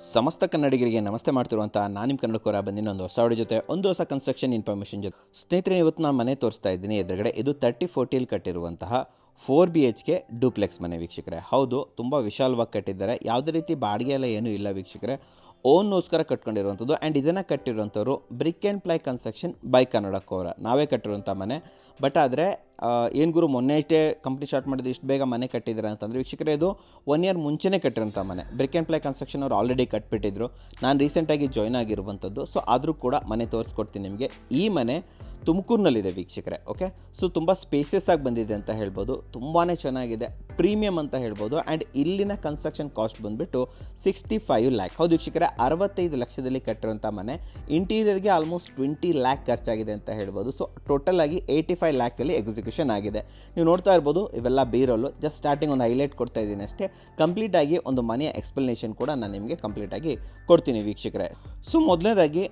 ಸಮಸ್ತ ಕನ್ನಡಿಗರಿಗೆ ನಮಸ್ತೆ ಮಾಡ್ತಿರುವಂಥ ನಾನು ನಿಮ್ಮ ಕನ್ನಡಕೋರ ಬಂದಿನ ಒಂದು ಹೊಸ ಆಡಿಯೋ ಜೊತೆ ಒಂದು ಹೊಸ ಕನ್ಸ್ಟ್ರಕ್ಷನ್ ಇನ್ಫಾರ್ಮೇಷನ್ ಜೊತೆ ಸ್ನೇಹಿತರೆ, ಇವತ್ತು ನಾನು ಮನೆ ತೋರಿಸ್ತಾ ಇದ್ದೀನಿ. ಎದುರುಗಡೆ ಇದು 3040 ಕಟ್ಟಿರುವಂತಹ 4BHK ಡೂಪ್ಲೆಕ್ಸ್ ಮನೆ ವೀಕ್ಷಕರೇ. ಹೌದು, ತುಂಬ ವಿಶಾಲವಾಗಿ ಕಟ್ಟಿದ್ದಾರೆ. ಯಾವುದೇ ರೀತಿ ಬಾಡಿಗೆ ಎಲ್ಲ ಏನೂ ಇಲ್ಲ ವೀಕ್ಷಕರೇ. ಓನ್ಗೋಸ್ಕರ ಕಟ್ಕೊಂಡಿರುವಂಥದ್ದು. ಆ್ಯಂಡ್ ಇದನ್ನು ಕಟ್ಟಿರುವಂಥವ್ರು brick and ply construction by Kannada Kora. ನಾವೇ ಕಟ್ಟಿರುವಂಥ ಮನೆ. ಬಟ್ ಆದರೆ ಏನು ಗುರು ಮೊನ್ನೆ ಅಷ್ಟೇ ಕಂಪ್ನಿ ಸ್ಟಾರ್ಟ್ ಮಾಡಿದ್ದು ಇಷ್ಟು ಬೇಗ ಮನೆ ಕಟ್ಟಿದ್ದಾರೆ ಅಂತಂದರೆ ವೀಕ್ಷಕರೇ, ಇದು 1 ಇಯರ್ ಮುಂಚೆನೇ ಕಟ್ಟಿರೋಂಥ ಮನೆ. ಬ್ರಿಕ್ ಆ್ಯಂಡ್ ಪ್ಲೈ ಕನ್ಸ್ಟ್ರಕ್ಷನ್ ಅವರು ಆಲ್ರೆಡಿ ಕಟ್ಬಿಟ್ಟಿದ್ರು. ನಾನು ರೀಸೆಂಟಾಗಿ ಜಾಯ್ನ್ ಆಗಿರುವಂಥದ್ದು. ಸೊ ಆದರೂ ಕೂಡ ಮನೆ ತೋರಿಸ್ಕೊಡ್ತೀನಿ ನಿಮಗೆ. ಈ ಮನೆ ತುಮಕೂರಿನಲ್ಲಿದೆ ವೀಕ್ಷಕರೇ. ಓಕೆ, ಸೊ ತುಂಬ ಸ್ಪೇಸಿಯಸ್ ಆಗಿ ಬಂದಿದೆ ಅಂತ ಹೇಳ್ಬೋದು. ತುಂಬಾ ಚೆನ್ನಾಗಿದೆ, ಪ್ರೀಮಿಯಮ್ ಅಂತ ಹೇಳ್ಬೋದು. ಆ್ಯಂಡ್ ಇಲ್ಲಿನ ಕನ್ಸ್ಟ್ರಕ್ಷನ್ ಕಾಸ್ಟ್ ಬಂದುಬಿಟ್ಟು 65 ಲ್ಯಾಕ್. ಹೌದು ವೀಕ್ಷಕರೇ, 65 ಲಕ್ಷದಲ್ಲಿ ಕಟ್ಟಿರೋಂಥ ಮನೆ. ಇಂಟೀರಿಯರ್ಗೆ ಆಲ್ಮೋಸ್ಟ್ 20 ಲ್ಯಾಕ್ ಖರ್ಚಾಗಿದೆ ಅಂತ ಹೇಳ್ಬೋದು. ಸೊ ಟೋಟಲ್ ಆಗಿ 85 ಲ್ಯಾಕಲ್ಲಿ ಎಕ್ಸಿಕ್ಯೂಷನ್ ಆಗಿದೆ. ನೀವು ನೋಡ್ತಾ ಇರ್ಬೋದು, ಇವೆಲ್ಲ ಬೀರೋಲು. ಜಸ್ಟ್ ಸ್ಟಾರ್ಟಿಂಗ್ ಒಂದು ಹೈಲೈಟ್ ಕೊಡ್ತಾ ಇದ್ದೀನಿ ಅಷ್ಟೇ. ಕಂಪ್ಲೀಟಾಗಿ ಒಂದು ಮನೆಯ ಎಕ್ಸ್ಪ್ಲನೇಷನ್ ಕೂಡ ನಾನು ನಿಮಗೆ ಕಂಪ್ಲೀಟಾಗಿ ಕೊಡ್ತೀನಿ ವೀಕ್ಷಕರೇ. ಸೊ ಮೊದಲನೇದಾಗಿ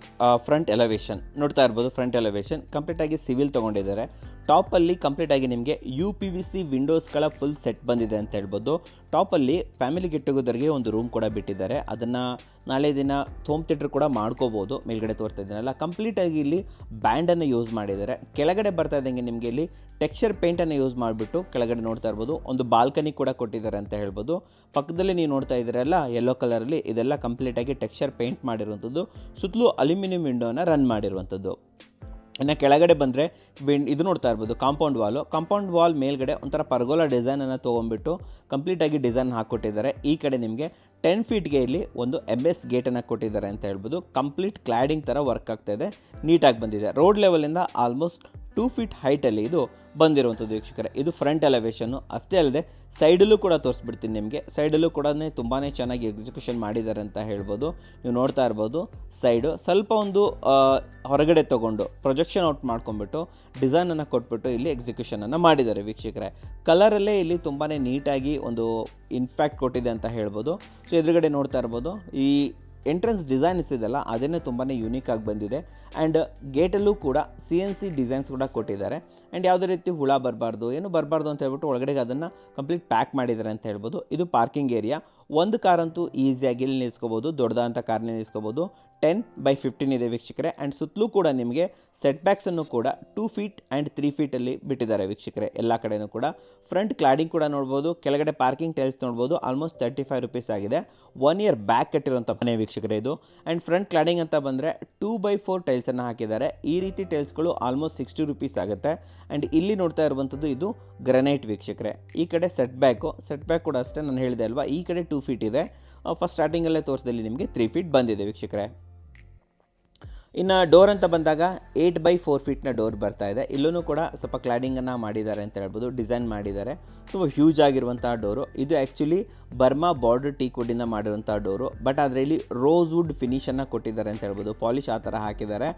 ಫ್ರಂಟ್ ಎಲಿವೇಷನ್ ನೋಡ್ತಾ ಇರ್ಬೋದು. ಫ್ರಂಟ್ ಎಲಿವೇಷನ್ ಕಂಪ್ಲೀಟಾಗಿ ಸಿವಿಲ್ ತೊಗೊಂಡಿದ್ದಾರೆ. ಟಾಪಲ್ಲಿ ಕಂಪ್ಲೀಟಾಗಿ ನಿಮಗೆ UPVC ವಿಂಡೋಸ್ಗಳ ಫುಲ್ ಸೆಟ್ ಬಂದಿದೆ ಅಂತ ಹೇಳ್ಬೋದು. ಟಾಪಲ್ಲಿ ಫ್ಯಾಮಿಲಿ ಗೆಟ್ ಟುಗೆದರ್ಗೆ ಒಂದು ರೂಮ್ ಕೂಡ ಬಿಟ್ಟಿದ್ದಾರೆ. ಅದನ್ನು ನಾಳೆ ದಿನ ಹೋಮ್ ಥಿಯೇಟರ್ ಕೂಡ ಮಾಡ್ಕೋಬೋದು. ಮೇಲ್ಗಡೆ ತೋರ್ತಾ ಇದ್ದೀನಲ್ಲ, ಕಂಪ್ಲೀಟಾಗಿ ಇಲ್ಲಿ ಬ್ಯಾಂಡನ್ನು ಯೂಸ್ ಮಾಡಿದ್ದಾರೆ. ಕೆಳಗಡೆ ಬರ್ತಾ ಇದ್ದಂಗೆ ನಿಮಗೆ ಇಲ್ಲಿ ಟೆಕ್ಸ್ಚರ್ ಪೇಂಟನ್ನು ಯೂಸ್ ಮಾಡಿಬಿಟ್ಟು ಕೆಳಗಡೆ ನೋಡ್ತಾ ಇರ್ಬೋದು. ಒಂದು ಬಾಲ್ಕನಿ ಕೂಡ ಕೊಟ್ಟಿದ್ದಾರೆ ಅಂತ ಹೇಳ್ಬೋದು. ಪಕ್ಕದಲ್ಲಿ ನೀವು ನೋಡ್ತಾ ಇದ್ದೀರಲ್ಲ ಯೆಲ್ಲೋ ಕಲರಲ್ಲಿ, ಇದೆಲ್ಲ ಕಂಪ್ಲೀಟಾಗಿ ಟೆಕ್ಸ್ಚರ್ ಪೇಂಟ್ ಮಾಡಿರುವಂಥದ್ದು. ಸುತ್ತಲೂ ಅಲ್ಯೂಮಿನಿಯಂ ವಿಂಡೋನ ರನ್ ಮಾಡಿರುವಂಥದ್ದು. ಇನ್ನು ಕೆಳಗಡೆ ಬಂದರೆ ಇದು ನೋಡ್ತಾ ಇರ್ಬೋದು, ಕಾಂಪೌಂಡ್ ವಾಲ್ ಮೇಲ್ಗಡೆ ಒಂಥರ ಪರ್ಗೋಲಾ ಡಿಸೈನನ್ನು ತೊಗೊಂಡ್ಬಿಟ್ಟು ಕಂಪ್ಲೀಟಾಗಿ ಡಿಸೈನ್ ಹಾಕ್ಕೊಟ್ಟಿದ್ದಾರೆ. ಈ ಕಡೆ ನಿಮಗೆ 10 ಫೀಟ್ಗೆ ಇಲ್ಲಿ ಒಂದು MS ಗೇಟನ್ನು ಕೊಟ್ಟಿದ್ದಾರೆ ಅಂತ ಹೇಳ್ಬೋದು. ಕಂಪ್ಲೀಟ್ ಕ್ಲಾಡಿಂಗ್ ಥರ ವರ್ಕ್ ಆಗ್ತಾಯಿದೆ, ನೀಟಾಗಿ ಬಂದಿದೆ. ರೋಡ್ ಲೆವೆಲಿಂದ ಆಲ್ಮೋಸ್ಟ್ 2 ಫೀಟ್ ಹೈಟಲ್ಲಿ ಇದು ಬಂದಿರುವಂಥದ್ದು ವೀಕ್ಷಕರೇ. ಇದು ಫ್ರಂಟ್ ಎಲಿವೇಷನ್ನು. ಅಷ್ಟೇ ಅಲ್ಲದೆ ಸೈಡಲ್ಲೂ ಕೂಡ ತೋರಿಸ್ಬಿಡ್ತೀನಿ ನಿಮಗೆ. ಸೈಡಲ್ಲೂ ಕೂಡ ತುಂಬಾ ಚೆನ್ನಾಗಿ ಎಕ್ಸಿಕ್ಯೂಷನ್ ಮಾಡಿದ್ದಾರೆ ಅಂತ ಹೇಳ್ಬೋದು. ನೀವು ನೋಡ್ತಾ ಇರ್ಬೋದು, ಸೈಡು ಸ್ವಲ್ಪ ಒಂದು ಹೊರಗಡೆ ತೊಗೊಂಡು ಪ್ರೊಜೆಕ್ಷನ್ ಔಟ್ ಮಾಡ್ಕೊಂಡ್ಬಿಟ್ಟು ಡಿಸೈನನ್ನು ಕೊಟ್ಬಿಟ್ಟು ಇಲ್ಲಿ ಎಕ್ಸಿಕ್ಯೂಷನನ್ನು ಮಾಡಿದ್ದಾರೆ ವೀಕ್ಷಕರೇ. ಕಲರಲ್ಲೇ ಇಲ್ಲಿ ತುಂಬಾ ನೀಟಾಗಿ ಒಂದು ಇನ್ಫ್ಯಾಕ್ಟ್ ಕೊಟ್ಟಿದೆ ಅಂತ ಹೇಳ್ಬೋದು. ಸೊ ಎದುರುಗಡೆ ನೋಡ್ತಾ ಇರ್ಬೋದು, ಈ ಎಂಟ್ರೆನ್ಸ್ ಡಿಸೈನ್ಸ್ ಇದೆಲ್ಲ ಅದನ್ನೇ ತುಂಬಾ ಯೂನಿಕ್ ಆಗಿ ಬಂದಿದೆ. ಆ್ಯಂಡ್ ಗೇಟಲ್ಲೂ ಕೂಡ CNC ಡಿಸೈನ್ಸ್ ಕೂಡ ಕೊಟ್ಟಿದ್ದಾರೆ. ಆ್ಯಂಡ್ ಯಾವುದೇ ರೀತಿ ಹುಳ ಬರಬಾರ್ದು, ಏನು ಬರಬಾರ್ದು ಅಂತ ಹೇಳ್ಬಿಟ್ಟು ಒಳಗಡೆಗೆ ಅದನ್ನು ಕಂಪ್ಲೀಟ್ ಪ್ಯಾಕ್ ಮಾಡಿದ್ದಾರೆ ಅಂತ ಹೇಳ್ಬೋದು. ಇದು ಪಾರ್ಕಿಂಗ್ ಏರಿಯಾ. ಒಂದು ಕಾರಂತೂ ಈಸಿಯಾಗಿ ಇಲ್ಲಿ ನಿಲ್ಲಿಸ್ಕೋಬೋದು, ದೊಡ್ಡದಂಥ ಕಾರ್ನ ನಿಲ್ಲಿಸ್ಕೋಬೋದು. 10/15 ಇದೆ ವೀಕ್ಷಕರೇ. ಆ್ಯಂಡ್ ಸುತ್ತಲೂ ಕೂಡ ನಿಮಗೆ ಸೆಟ್ ಬ್ಯಾಕ್ಸನ್ನು ಕೂಡ 2 ಫೀಟ್ ಆ್ಯಂಡ್ 3 ಫೀಟಲ್ಲಿ ಬಿಟ್ಟಿದ್ದಾರೆ ವೀಕ್ಷಕರೇ. ಎಲ್ಲ ಕಡೆಯೂ ಕೂಡ ಫ್ರಂಟ್ ಕ್ಲಾಡಿಂಗ್ ಕೂಡ ನೋಡ್ಬೋದು. ಕೆಳಗಡೆ ಪಾರ್ಕಿಂಗ್ ಟೈಲ್ಸ್ ನೋಡ್ಬೋದು. ಆಲ್ಮೋಸ್ಟ್ 35 ರುಪೀಸ್ ಆಗಿದೆ. 1 ಇಯರ್ ಬ್ಯಾಕ್ ಕಟ್ಟಿರೋಂಥ ಮನೆ ವೀಕ್ಷಕರೇ ಇದು. ಆ್ಯಂಡ್ ಫ್ರಂಟ್ ಕ್ಲಾಡಿಂಗ್ ಅಂತ ಬಂದರೆ 2x4 ಟೈಲ್ಸನ್ನು ಹಾಕಿದ್ದಾರೆ. ಈ ರೀತಿ ಟೈಲ್ಸ್ಗಳು ಆಲ್ಮೋಸ್ಟ್ 60 ರುಪೀಸ್ ಆಗುತ್ತೆ. ಆ್ಯಂಡ್ ಇಲ್ಲಿ ನೋಡ್ತಾ ಇರುವಂಥದ್ದು ಇದು ಗ್ರನೈಟ್ ವೀಕ್ಷಕರೇ. ಈ ಕಡೆ ಸೆಟ್ ಬ್ಯಾಕ್ ಕೂಡ ಅಷ್ಟೇ, ನಾನು ಹೇಳಿದೆ ಅಲ್ವಾ, ಈ ಕಡೆ 2 ಫೀಟ್ ಇದೆ. ಫಸ್ಟ್ ಸ್ಟಾರ್ಟಿಂಗಲ್ಲೇ ತೋರಿಸಿದಲ್ಲಿ ನಿಮಗೆ 3 ಫೀಟ್ ಬಂದಿದೆ ವೀಕ್ಷಕರೇ. ಇನ್ನು ಡೋರ್ ಅಂತ ಬಂದಾಗ 8x4 ಫೀಟ್ನ ಡೋರ್ ಬರ್ತಾ ಇದೆ. ಇಲ್ಲೂ ಕೂಡ ಸ್ವಲ್ಪ ಕ್ಲಾಡಿಂಗನ್ನು ಮಾಡಿದ್ದಾರೆ ಅಂತ ಹೇಳ್ಬೋದು, ಡಿಸೈನ್ ಮಾಡಿದ್ದಾರೆ. ತುಂಬ ಹ್ಯೂಜ್ ಆಗಿರುವಂಥ ಡೋರು. ಇದು ಆ್ಯಕ್ಚುಲಿ ಬರ್ಮಾ ಬಾರ್ಡರ್ ಟೀಕ್ ವುಡ್ಡಿಂದ ಮಾಡಿರುವಂಥ ಡೋರು. ಬಟ್ ಅದರಲ್ಲಿ ರೋಸ್ ವುಡ್ ಫಿನಿಷನ್ನು ಕೊಟ್ಟಿದ್ದಾರೆ ಅಂತ ಹೇಳ್ಬೋದು. ಪಾಲಿಶ್ ಆ ಥರ ಹಾಕಿದ್ದಾರೆ.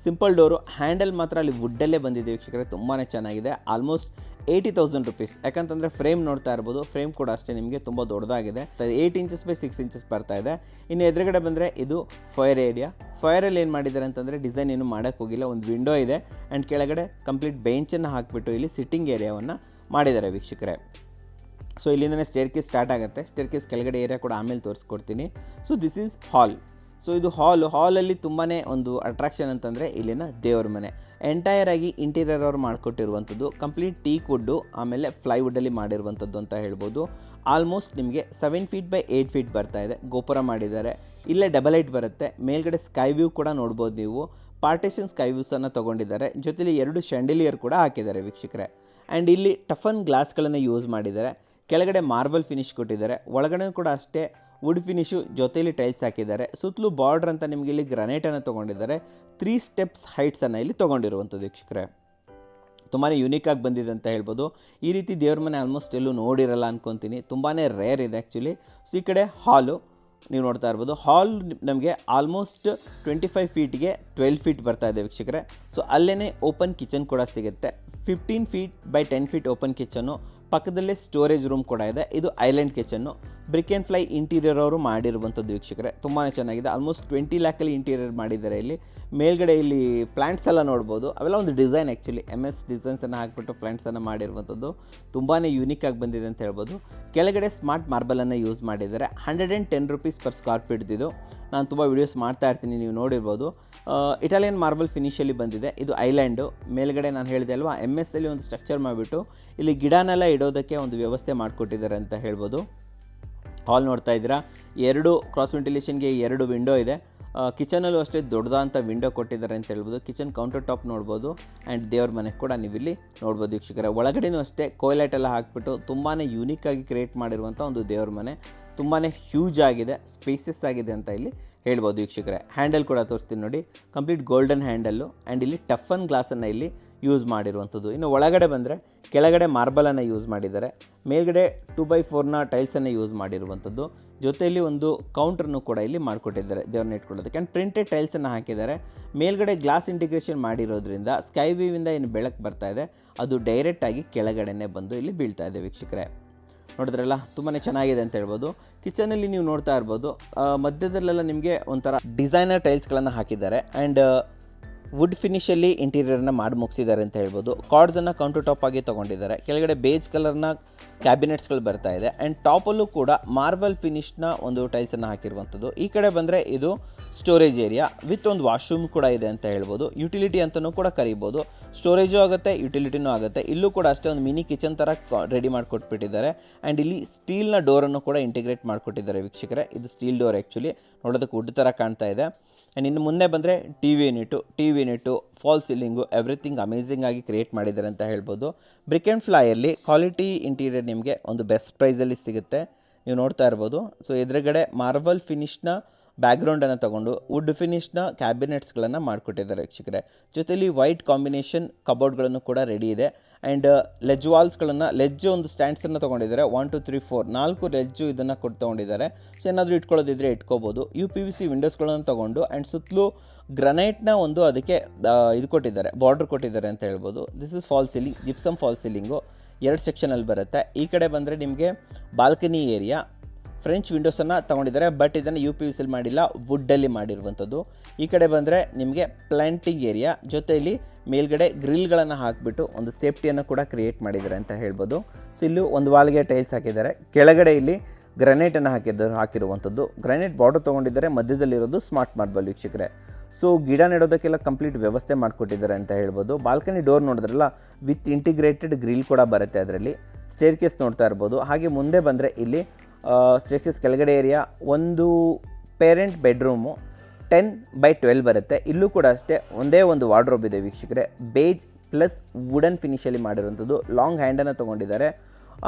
Simple door. ಹ್ಯಾಂಡಲ್ ಮಾತ್ರ ಅಲ್ಲಿ ವುಡ್ಡಲ್ಲೇ ಬಂದಿದೆ ವೀಕ್ಷಕರೇ. ತುಂಬಾ ಚೆನ್ನಾಗಿದೆ. Almost 80,000 rupees. ಯಾಕಂತಂದರೆ ಫ್ರೇಮ್ ನೋಡ್ತಾ ಇರ್ಬೋದು, ಫ್ರೇಮ್ ಕೂಡ ಅಷ್ಟೇ ನಿಮಗೆ ತುಂಬ ದೊಡ್ಡದಾಗಿದೆ. 8 ಇಂಚಸ್ ಬೈ 6 ಇಂಚಸ್ ಬರ್ತಾ ಇದೆ. ಇನ್ನು ಎದುರುಗಡೆ ಬಂದರೆ ಇದು ಫೈರ್ ಏರಿಯಾ. ಫೈರಲ್ಲಿ ಏನು ಮಾಡಿದ್ದಾರೆ ಅಂತಂದರೆ ಡಿಸೈನ್ ಏನು ಮಾಡೋಕ್ಕೆ ಹೋಗಿಲ್ಲ. ಒಂದು ವಿಂಡೋ ಇದೆ. ಆ್ಯಂಡ್ ಕೆಳಗಡೆ ಕಂಪ್ಲೀಟ್ ಬೆಂಚನ್ನು ಹಾಕಿಬಿಟ್ಟು ಇಲ್ಲಿ ಸಿಟ್ಟಿಂಗ್ ಏರಿಯಾವನ್ನು ಮಾಡಿದ್ದಾರೆ ವೀಕ್ಷಕರೇ. ಸೊ ಇಲ್ಲಿಂದನೇ ಸ್ಟೇರ್ಕೇಸ್ ಸ್ಟಾರ್ಟ್ ಆಗುತ್ತೆ. ಸ್ಟೇರ್ಕೇಸ್ ಕೆಳಗಡೆ ಏರಿಯಾ ಕೂಡ ಆಮೇಲೆ ತೋರಿಸ್ಕೊಡ್ತೀನಿ. So this is hall. So ಇದು ಹಾಲಲ್ಲಿ ತುಂಬಾ ಒಂದು ಅಟ್ರಾಕ್ಷನ್ ಅಂತಂದರೆ ಇಲ್ಲಿನ ದೇವ್ರ ಮನೆ. ಎಂಟೈರ್ ಆಗಿ ಇಂಟೀರಿಯರ್ ಅವ್ರು ಮಾಡಿಕೊಟ್ಟಿರುವಂಥದ್ದು. ಕಂಪ್ಲೀಟ್ ಟೀಕ್ ವುಡ್ಡು ಆಮೇಲೆ ಫ್ಲೈವುಡ್ಡಲ್ಲಿ ಮಾಡಿರುವಂಥದ್ದು ಅಂತ ಹೇಳ್ಬೋದು. ಆಲ್ಮೋಸ್ಟ್ ನಿಮಗೆ 7 ಫೀಟ್ ಬೈ 8 ಫೀಟ್ ಬರ್ತಾ ಇದೆ. ಗೋಪುರ ಮಾಡಿದ್ದಾರೆ. ಇಲ್ಲೇ ಡಬಲ್ ಹೈಟ್ ಬರುತ್ತೆ. ಮೇಲ್ಗಡೆ ಸ್ಕೈ ವ್ಯೂ ಕೂಡ ನೋಡ್ಬೋದು ನೀವು. ಪಾರ್ಟಿಷನ್ ಸ್ಕೈ ವ್ಯೂಸನ್ನು ತೊಗೊಂಡಿದ್ದಾರೆ. ಜೊತೆಲಿ 2 ಶ್ಯಾಂಡಿಲಿಯರ್ ಕೂಡ ಹಾಕಿದ್ದಾರೆ ವೀಕ್ಷಕರೇ. ಆ್ಯಂಡ್ ಇಲ್ಲಿ ಟಫನ್ ಗ್ಲಾಸ್ಗಳನ್ನು ಯೂಸ್ ಮಾಡಿದ್ದಾರೆ. ಕೆಳಗಡೆ ಮಾರ್ಬಲ್ ಫಿನಿಶ್ ಕೊಟ್ಟಿದ್ದಾರೆ. ಒಳಗಡೆ ಕೂಡ ಅಷ್ಟೇ ವುಡ್ ಫಿನಿಶು ಜೊತೆಯಲ್ಲಿ ಟೈಲ್ಸ್ ಹಾಕಿದ್ದಾರೆ. ಸುತ್ತಲೂ ಬಾರ್ಡ್ರ್ ಅಂತ ನಿಮಗೆ ಇಲ್ಲಿ ಗ್ರಾನೈಟನ್ನು ತೊಗೊಂಡಿದ್ದಾರೆ. 3 ಸ್ಟೆಪ್ಸ್ ಹೈಟ್ಸನ್ನು ಇಲ್ಲಿ ತೊಗೊಂಡಿರುವಂಥದ್ದು ವೀಕ್ಷಕರೇ. ತುಂಬಾ ಯೂನಿಕಾಗಿ ಬಂದಿದೆ ಅಂತ ಹೇಳ್ಬೋದು. ಈ ರೀತಿ ದೇವ್ರ ಮನೆ ಆಲ್ಮೋಸ್ಟ್ ಎಲ್ಲೂ ನೋಡಿರಲ್ಲ ಅನ್ಕೊತೀನಿ. ತುಂಬಾ ರೇರ್ ಇದೆ ಆ್ಯಕ್ಚುಲಿ. ಸೊ ಈ ಕಡೆ ಹಾಲು ನೀವು ನೋಡ್ತಾ ಇರ್ಬೋದು. ಹಾಲ್ ನಮಗೆ ಆಲ್ಮೋಸ್ಟ್ 25 ಫೀಟ್ಗೆ 12 ಫೀಟ್ ಬರ್ತಾ ಇದೆ ವೀಕ್ಷಕರೇ. ಸೊ ಅಲ್ಲೇ ಓಪನ್ ಕಿಚನ್ ಕೂಡ ಸಿಗುತ್ತೆ. 15 feet by 10 feet open kitchen. ಪಕ್ಕದಲ್ಲೇ ಸ್ಟೋರೇಜ್ ರೂಮ್ ಕೂಡ ಇದೆ. ಇದು island kitchen. BRIC and fly interior ಅವರು ಮಾಡಿರುವಂಥದ್ದು ವೀಕ್ಷಕರೇ, ತುಂಬಾ ಚೆನ್ನಾಗಿದೆ. ಆಲ್ಮೋಸ್ಟ್ 20 ಲ್ಯಾಕಲ್ಲಿ ಇಂಟೀರಿಯರ್ ಮಾಡಿದ್ದಾರೆ. ಇಲ್ಲಿ ಮೇಲ್ಗಡೆ ಇಲ್ಲಿ ಪ್ಲ್ಯಾಂಟ್ಸ್ ಎಲ್ಲ ನೋಡ್ಬೋದು. ಅವೆಲ್ಲ ಒಂದು ಡಿಸೈನ್ ಆ್ಯಕ್ಚುಲಿ MS ಡಿಸೈನ್ಸನ್ನು ಹಾಕ್ಬಿಟ್ಟು ಪ್ಲ್ಯಾಂಟ್ಸನ್ನು ಮಾಡಿರುವಂಥದ್ದು ತುಂಬಾ ಯೂನಿಕ್ ಆಗಿ ಬಂದಿದೆ ಅಂತ ಹೇಳ್ಬೋದು. ಕೆಳಗಡೆ ಸ್ಮಾರ್ಟ್ ಮಾರ್ಬಲನ್ನು ಯೂಸ್ ಮಾಡಿದ್ದಾರೆ. 110 ರೂಪೀಸ್ ಪರ್ ಸ್ಕ್ವೇರ್ ಫೀಟ್ ಇದು. ನಾನು ತುಂಬ ವೀಡಿಯೋಸ್ ಮಾಡ್ತಾ ಇರ್ತೀನಿ, ನೀವು ನೋಡಿರ್ಬೋದು. ಇಟಾಲಿಯನ್ ಮಾರ್ಬಲ್ ಫಿನಿಷಲ್ಲಿ ಬಂದಿದೆ. ಇದು ಐಲ್ಯಾಂಡು. ಮೇಲ್ಗಡೆ ನಾನು ಹೇಳಿದೆ ಅಲ್ವಾ, MS ಅಲ್ಲಿ ಒಂದು ಸ್ಟ್ರಕ್ಚರ್ ಮಾಡಿಬಿಟ್ಟು ಇಲ್ಲಿ ಗಿಡನೆಲ್ಲ ಇಡೋದಕ್ಕೆ ಒಂದು ವ್ಯವಸ್ಥೆ ಮಾಡಿಕೊಟ್ಟಿದ್ದಾರೆ ಅಂತ ಹೇಳ್ಬೋದು. ಹಾಲ್ ನೋಡ್ತಾ ಇದ್ದೀರಾ, 2 ಕ್ರಾಸ್ ವೆಂಟಿಲೇಷನ್ಗೆ 2 ವಿಂಡೋ ಇದೆ. ಕಿಚನಲ್ಲೂ ಅಷ್ಟೇ ದೊಡ್ಡದಾದಂಥ ವಿಂಡೋ ಕೊಟ್ಟಿದ್ದಾರೆ ಅಂತ ಹೇಳ್ಬೋದು. ಕಿಚನ್ ಕೌಂಟರ್ ಟಾಪ್ ನೋಡ್ಬೋದು. ಆ್ಯಂಡ್ ದೇವ್ರ ಮನೆ ಕೂಡ ನೀವು ಇಲ್ಲಿ ನೋಡ್ಬೋದು ವೀಕ್ಷಕರೇ. ಒಳಗಡೆನೂ ಅಷ್ಟೇ ಕೋಯ್ಲೈಟ್ ಎಲ್ಲ ಹಾಕ್ಬಿಟ್ಟು ತುಂಬಾ ಯೂನಿಕ್ಕಾಗಿ ಕ್ರಿಯೇಟ್ ಮಾಡಿರುವಂಥ ಒಂದು ದೇವ್ರ ಮನೆ. ತುಂಬಾ ಹ್ಯೂಜ್ ಆಗಿದೆ, ಸ್ಪೇಸಿಯಸ್ ಆಗಿದೆ ಅಂತ ಇಲ್ಲಿ ಹೇಳ್ಬೋದು ವೀಕ್ಷಕರೇ. ಹ್ಯಾಂಡಲ್ ಕೂಡ ತೋರಿಸ್ತೀನಿ ನೋಡಿ, ಕಂಪ್ಲೀಟ್ ಗೋಲ್ಡನ್ ಹ್ಯಾಂಡಲ್ಲು. ಆ್ಯಂಡ್ ಇಲ್ಲಿ ಟಫನ್ ಗ್ಲಾಸನ್ನು ಇಲ್ಲಿ ಯೂಸ್ ಮಾಡಿರುವಂಥದ್ದು. ಇನ್ನು ಒಳಗಡೆ ಬಂದರೆ ಕೆಳಗಡೆ ಮಾರ್ಬಲನ್ನು ಯೂಸ್ ಮಾಡಿದ್ದಾರೆ. ಮೇಲ್ಗಡೆ 2x4ನ ಟೈಲ್ಸನ್ನು ಯೂಸ್ ಮಾಡಿರುವಂಥದ್ದು. ಜೊತೆಯಲ್ಲಿ ಒಂದು ಕೌಂಟ್ರನ್ನು ಕೂಡ ಇಲ್ಲಿ ಮಾಡಿಕೊಟ್ಟಿದ್ದಾರೆ ದೇವ್ರನ್ನ ಇಟ್ಕೊಳ್ಳೋದಕ್ಕೆ. ಆ್ಯಂಡ್ ಪ್ರಿಂಟೆಡ್ ಟೈಲ್ಸನ್ನು ಹಾಕಿದ್ದಾರೆ. ಮೇಲ್ಗಡೆ ಗ್ಲಾಸ್ ಇಂಟಿಗ್ರೇಷನ್ ಮಾಡಿರೋದ್ರಿಂದ ಸ್ಕೈ ವ್ಯೂವಿಂದ ಏನು ಬೆಳಕು ಬರ್ತಾ ಇದೆ ಅದು ಡೈರೆಕ್ಟಾಗಿ ಕೆಳಗಡೆನೇ ಬಂದು ಇಲ್ಲಿ ಬೀಳ್ತಾ ಇದೆ ವೀಕ್ಷಕರೇ. ನೋಡಿದ್ರಲ್ಲ, ತುಂಬಾ ಚೆನ್ನಾಗಿದೆ ಅಂತ ಹೇಳ್ಬೋದು. ಕಿಚನಲ್ಲಿ ನೀವು ನೋಡ್ತಾ ಇರ್ಬೋದು, ಮಧ್ಯದಲ್ಲೆಲ್ಲ ನಿಮಗೆ ಒಂಥರ ಡಿಸೈನರ್ ಟೈಲ್ಸ್ಗಳನ್ನು ಹಾಕಿದ್ದಾರೆ. ಆ್ಯಂಡ್ ವುಡ್ ಫಿನಿಷಲ್ಲಿ ಇಂಟೀರಿಯರ್ನ ಮಾಡಿ ಮುಗಿಸಿದ್ದಾರೆ ಅಂತ ಹೇಳ್ಬೋದು. ಕಾರ್ಡ್ಸನ್ನು ಕೌಂಟರ್ ಟಾಪ್ ಆಗಿ ತೊಗೊಂಡಿದ್ದಾರೆ. ಕೆಳಗಡೆ ಬೇಜ್ ಕಲರ್ನ ಕ್ಯಾಬಿನೆಟ್ಸ್ಗಳು ಬರ್ತಾ ಇದೆ. ಆ್ಯಂಡ್ ಟಾಪಲ್ಲೂ ಕೂಡ ಮಾರ್ಬಲ್ ಫಿನಿಷ್ನ ಒಂದು ಟೈಲ್ಸನ್ನು ಹಾಕಿರುವಂಥದ್ದು. ಈ ಕಡೆ ಬಂದರೆ ಇದು ಸ್ಟೋರೇಜ್ ಏರಿಯಾ ವಿತ್ ಒಂದು ವಾಶ್ರೂಮ್ ಕೂಡ ಇದೆ ಅಂತ ಹೇಳ್ಬೋದು. ಯುಟಿಲಿಟಿ ಅಂತಲೂ ಕೂಡ ಕರಿಬೋದು. ಸ್ಟೋರೇಜು ಆಗುತ್ತೆ, ಯುಟಿಲಿಟಿನೂ ಆಗುತ್ತೆ. ಇಲ್ಲೂ ಕೂಡ ಅಷ್ಟೇ ಒಂದು ಮಿನಿ ಕಿಚನ್ ಥರ ರೆಡಿ ಮಾಡಿಕೊಟ್ಬಿಟ್ಟಿದ್ದಾರೆ. ಆ್ಯಂಡ್ ಇಲ್ಲಿ ಸ್ಟೀಲ್ನ ಡೋರನ್ನು ಕೂಡ ಇಂಟಿಗ್ರೇಟ್ ಮಾಡಿಕೊಟ್ಟಿದ್ದಾರೆ ವೀಕ್ಷಕರೇ. ಇದು ಸ್ಟೀಲ್ ಡೋರ್ ಆ್ಯಕ್ಚುಲಿ ನೋಡೋದಕ್ಕೆ ವುಡ್ ಥರ ಕಾಣ್ತಾ ಇದೆ. ಆ್ಯಂಡ್ ಇನ್ನು ಮುಂದೆ ಬಂದರೆ T V unit, fall ceiling, everything amazing ಆಗಿ ಕ್ರಿಯೇಟ್ ಮಾಡಿದ್ದಾರೆ ಅಂತ ಹೇಳ್ಬೋದು. ಬ್ರಿಕ್ ಆ್ಯಂಡ್ ಫ್ಲೈಯಲ್ಲಿ ಕ್ವಾಲಿಟಿ ಇಂಟೀರಿಯರ್ ನಿಮಗೆ ಒಂದು ಬೆಸ್ಟ್ ಪ್ರೈಸಲ್ಲಿ ಸಿಗುತ್ತೆ, ನೀವು ನೋಡ್ತಾ ಇರ್ಬೋದು. ಸೊ ಎದುರುಗಡೆ ಮಾರ್ಬಲ್ ಫಿನಿಷ್ನ ಬ್ಯಾಕ್ಗ್ರೌಂಡನ್ನು ತೊಗೊಂಡು ವುಡ್ ಫಿನಿಷ್ನ ಕ್ಯಾಬಿನೆಟ್ಸ್ಗಳನ್ನು ಮಾಡಿಕೊಟ್ಟಿದ್ದಾರೆ ವೀಕ್ಷಕರೇ. ಜೊತೆಲಿ ವೈಟ್ ಕಾಂಬಿನೇಷನ್ ಕಬೋರ್ಡ್ಗಳನ್ನು ಕೂಡ ರೆಡಿ ಇದೆ. ಆ್ಯಂಡ್ ಲೆಜ್ ವಾಲ್ಸ್ಗಳನ್ನು, ಲೆಜ್ ಒಂದು ಸ್ಟ್ಯಾಂಡ್ಸನ್ನು ತೊಗೊಂಡಿದ್ದಾರೆ. 1 2 3 4 4 ಲೆಜ್ಜು ಇದನ್ನು ತೊಗೊಂಡಿದ್ದಾರೆ. ಸೊ ಏನಾದರೂ ಇಟ್ಕೊಳ್ಳೋದಿದ್ರೆ ಇಟ್ಕೋಬೋದು. UPVC ವಿಂಡೋಸ್ಗಳನ್ನು ತೊಗೊಂಡು ಆ್ಯಂಡ್ ಸುತ್ತಲೂ ಗ್ರನೈಟ್ನ ಒಂದು ಅದಕ್ಕೆ ಇದು ಕೊಟ್ಟಿದ್ದಾರೆ, ಬಾರ್ಡರ್ ಕೊಟ್ಟಿದ್ದಾರೆ ಅಂತ ಹೇಳ್ಬೋದು. This is fall ceiling, gypsum fall ceiling 2 ಸೆಕ್ಷನಲ್ಲಿ ಬರುತ್ತೆ. ಈ ಕಡೆ ಬಂದರೆ ನಿಮಗೆ ಬಾಲ್ಕನಿ ಏರಿಯಾ, ಫ್ರೆಂಚ್ ವಿಂಡೋಸನ್ನು ತೊಗೊಂಡಿದ್ದಾರೆ. ಬಟ್ ಇದನ್ನು UPVC ಮಾಡಿಲ್ಲ, ವುಡ್ಡಲ್ಲಿ ಮಾಡಿರುವಂಥದ್ದು. ಈ ಕಡೆ ಬಂದರೆ ನಿಮಗೆ ಪ್ಲಾಂಟಿಂಗ್ ಏರಿಯಾ, ಜೊತೆಯಲ್ಲಿ ಮೇಲ್ಗಡೆ ಗ್ರಿಲ್ಗಳನ್ನು ಹಾಕಿಬಿಟ್ಟು ಒಂದು ಸೇಫ್ಟಿಯನ್ನು ಕೂಡ ಕ್ರಿಯೇಟ್ ಮಾಡಿದ್ದಾರೆ ಅಂತ ಹೇಳ್ಬೋದು. ಸೊ ಇಲ್ಲೂ ಒಂದು ವಾಲ್ಗೆ ಟೈಲ್ಸ್ ಹಾಕಿದ್ದಾರೆ. ಕೆಳಗಡೆ ಇಲ್ಲಿ ಗ್ರನೈಟನ್ನು ಹಾಕಿರುವಂಥದ್ದು. ಗ್ರನೈಟ್ ಬಾರ್ಡರ್ ತೊಗೊಂಡಿದ್ದಾರೆ. ಮಧ್ಯದಲ್ಲಿರೋದು ಸ್ಮಾರ್ಟ್ ಮಾರ್ಬಲ್ ವೀಕ್ಷಕರೇ. ಸೊ ಗಿಡ ನೆಡೋದಕ್ಕೆಲ್ಲ ಕಂಪ್ಲೀಟ್ ವ್ಯವಸ್ಥೆ ಮಾಡಿಕೊಟ್ಟಿದ್ದಾರೆ ಅಂತ ಹೇಳ್ಬೋದು. ಬಾಲ್ಕನಿ ಡೋರ್ ನೋಡಿದ್ರಲ್ಲ, ವಿತ್ ಇಂಟಿಗ್ರೇಟೆಡ್ ಗ್ರಿಲ್ ಕೂಡ ಬರುತ್ತೆ ಅದರಲ್ಲಿ. ಸ್ಟೇರ್ ಕೇಸ್ ನೋಡ್ತಾ ಇರ್ಬೋದು. ಹಾಗೆ ಮುಂದೆ ಬಂದರೆ ಇಲ್ಲಿ ಸ್ಟೇರ್ಕೇಸ್ ಕೆಳಗಡೆ ಏರಿಯಾ, ಒಂದು ಪೇರೆಂಟ್ ಬೆಡ್ರೂಮು 10x12 ಬರುತ್ತೆ. ಇಲ್ಲೂ ಕೂಡ ಅಷ್ಟೇ ಒಂದೇ ಒಂದು ವಾರ್ಡ್ರೋಬ್ ಇದೆ ವೀಕ್ಷಕರೇ. ಬೇಜ್ ಪ್ಲಸ್ ವುಡನ್ ಫಿನಿಷಲ್ಲಿ ಮಾಡಿರುವಂಥದ್ದು. ಲಾಂಗ್ ಹ್ಯಾಂಡನ್ನು ತೊಗೊಂಡಿದ್ದಾರೆ.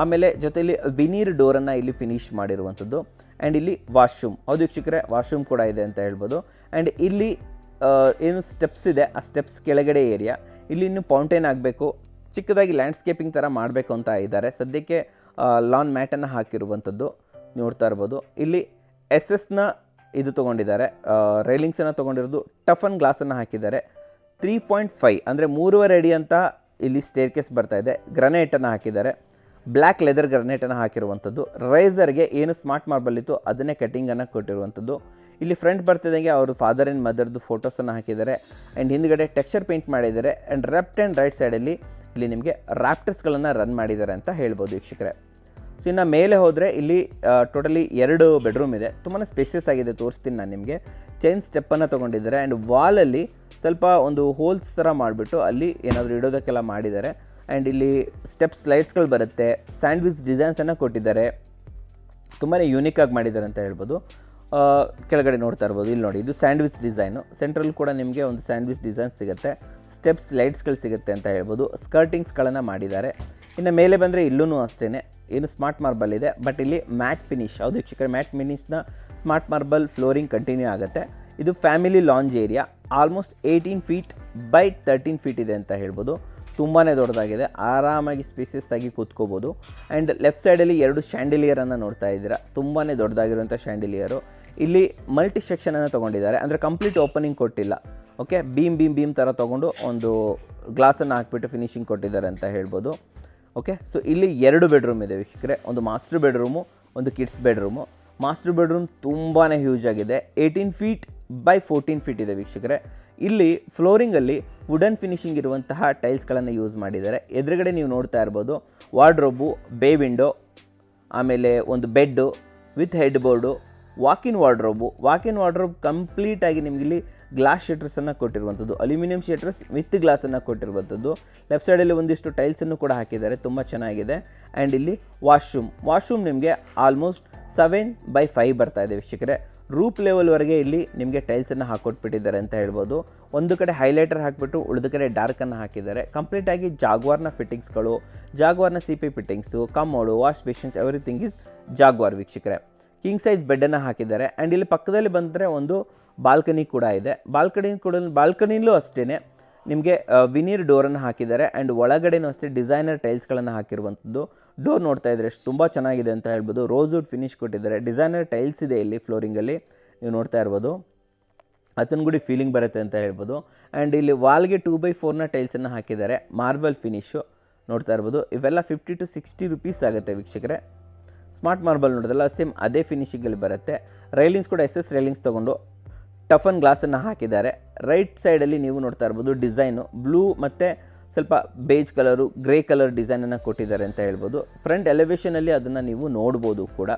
ಆಮೇಲೆ ಜೊತೆಯಲ್ಲಿ ವಿನೀರ್ ಡೋರನ್ನು ಇಲ್ಲಿ ಫಿನಿಶ್ ಮಾಡಿರುವಂಥದ್ದು. ಆ್ಯಂಡ್ ಇಲ್ಲಿ ವಾಶ್ರೂಮ್, ಹೌದು ವೀಕ್ಷಕರೇ, ವಾಶ್ರೂಮ್ ಕೂಡ ಇದೆ ಅಂತ ಹೇಳ್ಬೋದು. ಆ್ಯಂಡ್ ಇಲ್ಲಿ ಏನು ಸ್ಟೆಪ್ಸ್ ಇದೆ, ಆ ಸ್ಟೆಪ್ಸ್ ಕೆಳಗಡೆ ಏರಿಯಾ. ಇಲ್ಲಿ ಇನ್ನೂ ಫೌಂಟೇನ್ ಆಗಬೇಕು, ಚಿಕ್ಕದಾಗಿ ಲ್ಯಾಂಡ್ಸ್ಕೇಪಿಂಗ್ ಥರ ಮಾಡಬೇಕು ಅಂತ ಇದ್ದಾರೆ. ಸದ್ಯಕ್ಕೆ ಲಾನ್ ಮ್ಯಾಟನ್ನು ಹಾಕಿರುವಂಥದ್ದು ನೋಡ್ತಾ ಇರ್ಬೋದು. ಇಲ್ಲಿ SS ಇದು ತೊಗೊಂಡಿದ್ದಾರೆ, ರೈಲಿಂಗ್ಸನ್ನು ತೊಗೊಂಡಿರೋದು. ಟಫನ್ ಗ್ಲಾಸನ್ನು ಹಾಕಿದ್ದಾರೆ. 3.5 ಅಂದರೆ 3.5 ಅಡಿ ಅಂತ ಇಲ್ಲಿ ಸ್ಟೇರ್ ಕೇಸ್ ಬರ್ತಾ ಇದೆ. ಗ್ರನೈಟನ್ನು ಹಾಕಿದ್ದಾರೆ. Black leather ಗ್ರನೈಟನ್ನು ಹಾಕಿರುವಂಥದ್ದು. ರೈಸರ್ಗೆ ಏನು ಸ್ಮಾರ್ಟ್ ಮಾರ್ಬಲ್ ಇತ್ತು ಅದನ್ನೇ ಕಟ್ಟಿಂಗನ್ನು ಕೊಟ್ಟಿರುವಂಥದ್ದು. ಇಲ್ಲಿ ಫ್ರಂಟ್ ಬರ್ತಿದ್ದಂಗೆ ಅವರು ಫಾದರ್ ಆ್ಯಂಡ್ ಮದರ್ದು ಫೋಟೋಸನ್ನು ಹಾಕಿದ್ದಾರೆ. ಆ್ಯಂಡ್ ಹಿಂದ್ಗಡೆ ಟೆಕ್ಸ್ಚರ್ ಪೇಂಟ್ ಮಾಡಿದ್ದಾರೆ. ಆ್ಯಂಡ್ ಲೆಫ್ಟ್ ಆ್ಯಂಡ್ ರೈಟ್ ಸೈಡಲ್ಲಿ ಇಲ್ಲಿ ನಿಮಗೆ ರ್ಯಾಪ್ಟರ್ಸ್ಗಳನ್ನು ರನ್ ಮಾಡಿದ್ದಾರೆ ಅಂತ ಹೇಳ್ಬೋದು ವೀಕ್ಷಕರೇ. ಸೊ ಇನ್ನು ಮೇಲೆ ಹೋದರೆ ಇಲ್ಲಿ ಟೋಟಲಿ 2 ಬೆಡ್ರೂಮ್ ಇದೆ. ತುಂಬಾ ಸ್ಪೇಸಿಯಸ್ ಆಗಿದೆ, ತೋರಿಸ್ತೀನಿ ನಾನು ನಿಮಗೆ. ಚೈನ್ ಸ್ಟೆಪ್ಪನ್ನು ತೊಗೊಂಡಿದ್ದಾರೆ. ಆ್ಯಂಡ್ ವಾಲಲ್ಲಿ ಸ್ವಲ್ಪ ಒಂದು ಹೋಲ್ಸ್ ಥರ ಮಾಡಿಬಿಟ್ಟು ಅಲ್ಲಿ ಏನಾದರೂ ಇಡೋದಕ್ಕೆಲ್ಲ ಮಾಡಿದ್ದಾರೆ. ಆ್ಯಂಡ್ ಇಲ್ಲಿ ಸ್ಟೆಪ್ ಸ್ಲೈಡ್ಸ್ಗಳು ಬರುತ್ತೆ. ಸ್ಯಾಂಡ್ವಿಚ್ ಡಿಸೈನ್ಸನ್ನು ಕೊಟ್ಟಿದ್ದಾರೆ. ತುಂಬಾ ಯೂನಿಕಾಗಿ ಮಾಡಿದ್ದಾರೆ ಅಂತ ಹೇಳ್ಬೋದು. ಕೆಳಗಡೆ ನೋಡ್ತಾ ಇರ್ಬೋದು, ಇಲ್ಲಿ ನೋಡಿ, ಇದು ಸ್ಯಾಂಡ್ವಿಚ್ ಡಿಸೈನು. ಸೆಂಟ್ರಲ್ ಕೂಡ ನಿಮಗೆ ಒಂದು ಸ್ಯಾಂಡ್ವಿಚ್ ಡಿಸೈನ್ ಸಿಗುತ್ತೆ. ಸ್ಟೆಪ್ಸ್ ಲೈಟ್ಸ್ಗಳು ಸಿಗುತ್ತೆ ಅಂತ ಹೇಳ್ಬೋದು. ಸ್ಕರ್ಟಿಂಗ್ಸ್ಗಳನ್ನು ಮಾಡಿದ್ದಾರೆ. ಇನ್ನು ಮೇಲೆ ಬಂದರೆ ಇಲ್ಲೂ ಅಷ್ಟೇ ಏನು ಸ್ಮಾರ್ಟ್ ಮಾರ್ಬಲ್ ಇದೆ, ಬಟ್ ಇಲ್ಲಿ ಮ್ಯಾಟ್ ಫಿನಿಶ್, ಹೌದು ವೀಕ್ಷಕರೇ, ಮ್ಯಾಟ್ ಫಿನಿಷ್ನ ಸ್ಮಾರ್ಟ್ ಮಾರ್ಬಲ್ ಫ್ಲೋರಿಂಗ್ ಕಂಟಿನ್ಯೂ ಆಗುತ್ತೆ. ಇದು family lounge area. Almost 18 feet by 13 feet ಇದೆ ಅಂತ ಹೇಳ್ಬೋದು. ತುಂಬಾ ದೊಡ್ಡದಾಗಿದೆ, ಆರಾಮಾಗಿ ಸ್ಪೇಸಿಯಸ್ ಆಗಿ ಕೂತ್ಕೋಬೋದು. ಆ್ಯಂಡ್ ಲೆಫ್ಟ್ ಸೈಡಲ್ಲಿ 2 ಶ್ಯಾಂಡಿಲಿಯರನ್ನು ನೋಡ್ತಾ ಇದ್ದೀರಾ, ತುಂಬಾ ದೊಡ್ಡದಾಗಿರುವಂಥ ಶ್ಯಾಂಡಿಲಿಯರು. ಇಲ್ಲಿ ಮಲ್ಟಿ ಸೆಕ್ಷನನ್ನು ತೊಗೊಂಡಿದ್ದಾರೆ, ಅಂದರೆ ಕಂಪ್ಲೀಟ್ ಓಪನಿಂಗ್ ಕೊಟ್ಟಿಲ್ಲ. ಓಕೆ, ಬೀಮ್ ಥರ ತೊಗೊಂಡು ಒಂದು ಗ್ಲಾಸನ್ನು ಹಾಕ್ಬಿಟ್ಟು ಫಿನಿಶಿಂಗ್ ಕೊಟ್ಟಿದ್ದಾರೆ ಅಂತ ಹೇಳ್ಬೋದು. ಓಕೆ, ಸೊ ಇಲ್ಲಿ 2 ಬೆಡ್ರೂಮ್ ಇದೆ ವೀಕ್ಷಕರೇ. ಒಂದು ಮಾಸ್ಟರ್ ಬೆಡ್ರೂಮು, ಒಂದು ಕಿಡ್ಸ್ ಬೆಡ್ರೂಮು. ಮಾಸ್ಟರ್ ಬೆಡ್ರೂಮ್ ತುಂಬಾ ಹ್ಯೂಜ್ ಆಗಿದೆ, 18 ಫೀಟ್ ಬೈ 14 ಫೀಟ್ ಇದೆ ವೀಕ್ಷಕರೇ. ಇಲ್ಲಿ ಫ್ಲೋರಿಂಗಲ್ಲಿ ವುಡನ್ ಫಿನಿಶಿಂಗ್ ಇರುವಂತಹ ಟೈಲ್ಸ್ಗಳನ್ನು ಯೂಸ್ ಮಾಡಿದ್ದಾರೆ. ಎದುರುಗಡೆ ನೀವು ನೋಡ್ತಾ ಇರ್ಬೋದು ವಾರ್ಡ್ರೋಬು, ಬೇ ವಿಂಡೋ, ಆಮೇಲೆ ಒಂದು bed with head board, walk-in wardrobe ಕಂಪ್ಲೀಟಾಗಿ ನಿಮಗಿಲ್ಲಿ ಗ್ಲಾಸ್ ಶಟರ್ಸನ್ನು ಕೊಟ್ಟಿರುವಂಥದ್ದು, ಅಲ್ಯೂಮಿನಿಯಂ ಶಟರ್ಸ್ ವಿತ್ ಗ್ಲಾಸನ್ನು ಕೊಟ್ಟಿರುವಂಥದ್ದು. ಲೆಫ್ಟ್ ಸೈಡಲ್ಲಿ ಒಂದಿಷ್ಟು ಟೈಲ್ಸನ್ನು ಕೂಡ ಹಾಕಿದ್ದಾರೆ, ತುಂಬ ಚೆನ್ನಾಗಿದೆ. ಆ್ಯಂಡ್ ಇಲ್ಲಿ ವಾಶ್ರೂಮ್ ನಿಮಗೆ ಆಲ್ಮೋಸ್ಟ್ 7/5 ಬರ್ತಾ ಇದೆ ವೀಕ್ಷಕರೇ. ರೂಪ್ ಲೆವೆಲ್ವರೆಗೆ ಇಲ್ಲಿ ನಿಮಗೆ ಟೈಲ್ಸನ್ನು ಹಾಕೊಟ್ಬಿಟ್ಟಿದ್ದಾರೆ ಅಂತ ಹೇಳ್ಬೋದು. ಒಂದು ಕಡೆ ಹೈಲೈಟರ್ ಹಾಕಿಬಿಟ್ಟು ಉಳಿದ ಕಡೆ ಡಾರ್ಕನ್ನು ಹಾಕಿದ್ದಾರೆ. ಕಂಪ್ಲೀಟಾಗಿ ಜಾಗ್ವಾರ್ನ ಫಿಟ್ಟಿಂಗ್ಸ್ಗಳು, ಜಾಗ್ವಾರ್ನ CP fittings, commode, wash basins, everything is Jaguar ವೀಕ್ಷಕರೇ. ಕಿಂಗ್ ಸೈಜ್ ಬೆಡ್ಡನ್ನು ಹಾಕಿದ್ದಾರೆ. ಆ್ಯಂಡ್ ಇಲ್ಲಿ ಪಕ್ಕದಲ್ಲಿ ಬಂದರೆ ಒಂದು ಬಾಲ್ಕನಿ ಕೂಡ ಇದೆ. ಬಾಲ್ಕನಿಲೂ ಅಷ್ಟೇ ನಿಮಗೆ ವಿನೀರ್ ಡೋರನ್ನು ಹಾಕಿದ್ದಾರೆ. ಆ್ಯಂಡ್ ಒಳಗಡೆನೂ ಅಷ್ಟೇ ಡಿಸೈನರ್ ಟೈಲ್ಸ್ಗಳನ್ನು ಹಾಕಿರುವಂಥದ್ದು. ಡೋರ್ ನೋಡ್ತಾ ಇದ್ರೆ ತುಂಬ ಚೆನ್ನಾಗಿದೆ ಅಂತ ಹೇಳ್ಬೋದು. ರೋಸ್ವುಡ್ ಫಿನಿಶ್ ಕೊಟ್ಟಿದ್ದಾರೆ, ಡಿಸೈನರ್ ಟೈಲ್ಸ್ ಇದೆ ಇಲ್ಲಿ ಫ್ಲೋರಿಂಗಲ್ಲಿ ನೀವು ನೋಡ್ತಾ ಇರ್ಬೋದು. ಹತ್ತನಗುಡಿ ಫೀಲಿಂಗ್ ಬರುತ್ತೆ ಅಂತ ಹೇಳ್ಬೋದು. ಆ್ಯಂಡ್ ಇಲ್ಲಿ ವಾಲ್ಗೆ 2/4ನ ಟೈಲ್ಸನ್ನು ಹಾಕಿದ್ದಾರೆ, ಮಾರ್ಬಲ್ ಫಿನಿಶು ನೋಡ್ತಾ ಇರ್ಬೋದು. ಇವೆಲ್ಲ 50 to 60 rupees ಆಗುತ್ತೆ ವೀಕ್ಷಕರೇ. ಸ್ಮಾರ್ಟ್ ಮಾರ್ಬಲ್ ನೋಡೋದಲ್ಲ, ಸೇಮ್ ಅದೇ ಫಿನಿಶಿಂಗಲ್ಲಿ ಬರುತ್ತೆ. ರೈಲಿಂಗ್ಸ್ ಕೂಡ SS ರೈಲಿಂಗ್ಸ್ ತೊಗೊಂಡು ಟಫನ್ ಗ್ಲಾಸನ್ನು ಹಾಕಿದ್ದಾರೆ. ರೈಟ್ ಸೈಡಲ್ಲಿ ನೀವು ನೋಡ್ತಾ ಇರ್ಬೋದು ಡಿಸೈನು ಬ್ಲೂ ಮತ್ತು ಸ್ವಲ್ಪ ಬೇಜ್ ಕಲರು, ಗ್ರೇ ಕಲರ್ ಡಿಸೈನನ್ನು ಕೊಟ್ಟಿದ್ದಾರೆ ಅಂತ ಹೇಳ್ಬೋದು. ಫ್ರಂಟ್ ಎಲಿವೇಷನಲ್ಲಿ ಅದನ್ನು ನೀವು ನೋಡ್ಬೋದು ಕೂಡ.